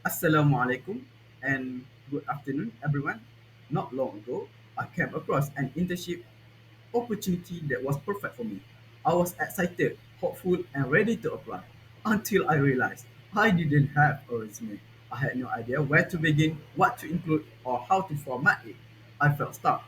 Assalamu alaikum and good afternoon, everyone. Not long ago, I came across an internship opportunity that was perfect for me. I was excited, hopeful, and ready to apply until I realized I didn't have a resume. I had no idea where to begin, what to include, or how to format it. I felt stuck.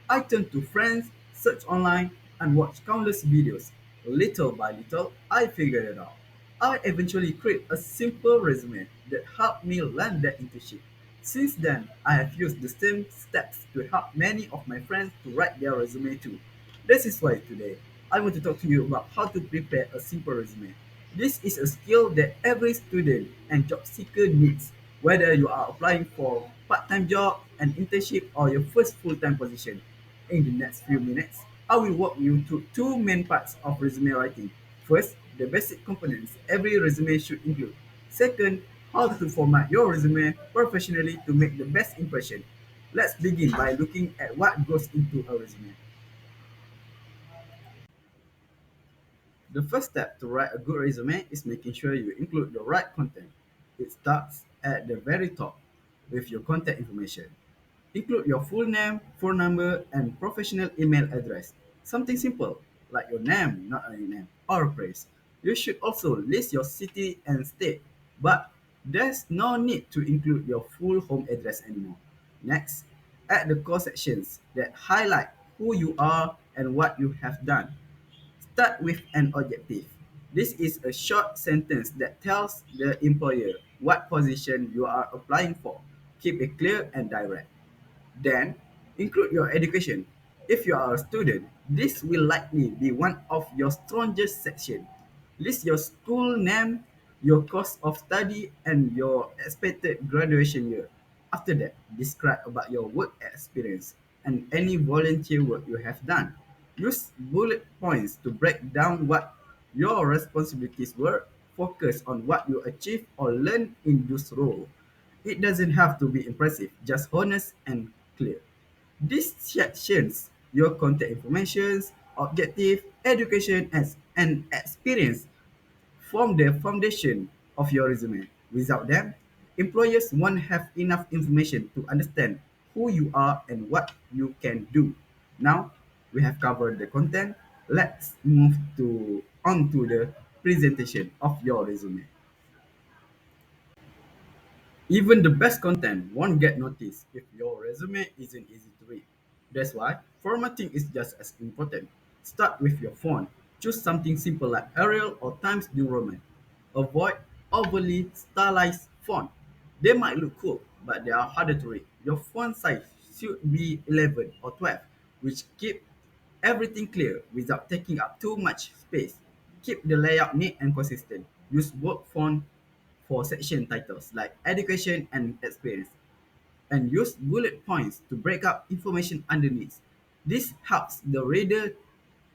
I turned to friends, searched online, and watched countless videos. Little by little, I figured it out. I eventually created a simple resume that helped me land that internship. Since then, I have used the same steps to help many of my friends to write their resume too. This is why today I want to talk to you about how to prepare a simple resume. This is a skill that every student and job seeker needs, whether you are applying for part-time job, an internship, or your first full-time position. In the next few minutes, I will walk you through two main parts of resume writing. First, the basic components every resume should include. Second, how to format your resume professionally to make the best impression. Let's begin by looking at what goes into a resume. The first step to write a good resume is making sure you include the right content. It starts at the very top with your contact information. Include your full name, phone number, and professional email address. Something simple, like your name, not a name, or a place. You should also list your city and state, but there's no need to include your full home address anymore. Next, add the core sections that highlight who you are and what you have done. Start with an objective. This is a short sentence that tells the employer what position you are applying for. Keep it clear and direct. Then, include your education. If you are a student, this will likely be one of your strongest sections. List your school name, your course of study, and your expected graduation year. After that, describe about your work experience and any volunteer work you have done. Use bullet points to break down what your responsibilities were. Focus on what you achieved or learned in this role. It doesn't have to be impressive, just honest and clear. These sections, your contact information, objective, education, and experience form the foundation of your resume. Without them, employers won't have enough information to understand who you are and what you can do. Now, we have covered the content. Let's move on to the presentation of your resume. Even the best content won't get noticed if your resume isn't easy to read. That's why formatting is just as important. Start with your font. Choose something simple like Arial or Times New Roman. Avoid overly stylized font. They might look cool, but they are harder to read. Your font size should be 11 or 12, which keep everything clear without taking up too much space. Keep the layout neat and consistent. Use bold font for section titles like education and experience, and use bullet points to break up information underneath. This helps the reader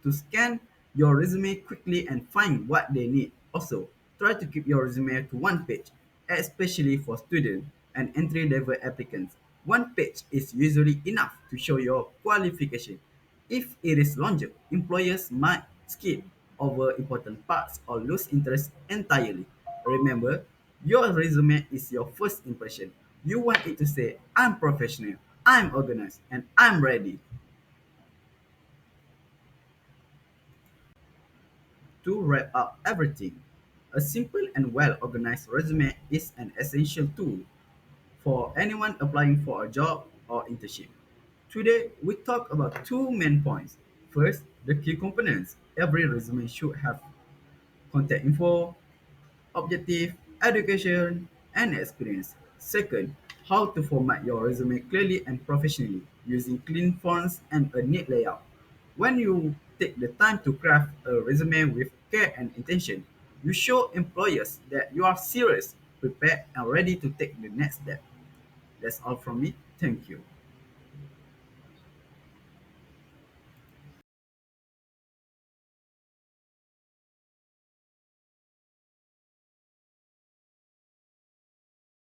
to scan your resume quickly and find what they need. Also, try to keep your resume to one page, especially for students and entry level applicants. One page is usually enough to show your qualification. If it is longer, employers might skip over important parts or lose interest entirely. Remember, your resume is your first impression. You want it to say, I'm professional, I'm organized, and I'm ready. To wrap up everything, a simple and well organized resume is an essential tool for anyone applying for a job or internship. Today, we talk about two main points. First, the key components. Every resume should have contact info, objective, education, and experience. Second, how to format your resume clearly and professionally using clean fonts and a neat layout. When you take the time to craft a resume with care and intention, you show employers that you are serious, prepared, and ready to take the next step. That's all from me. Thank you.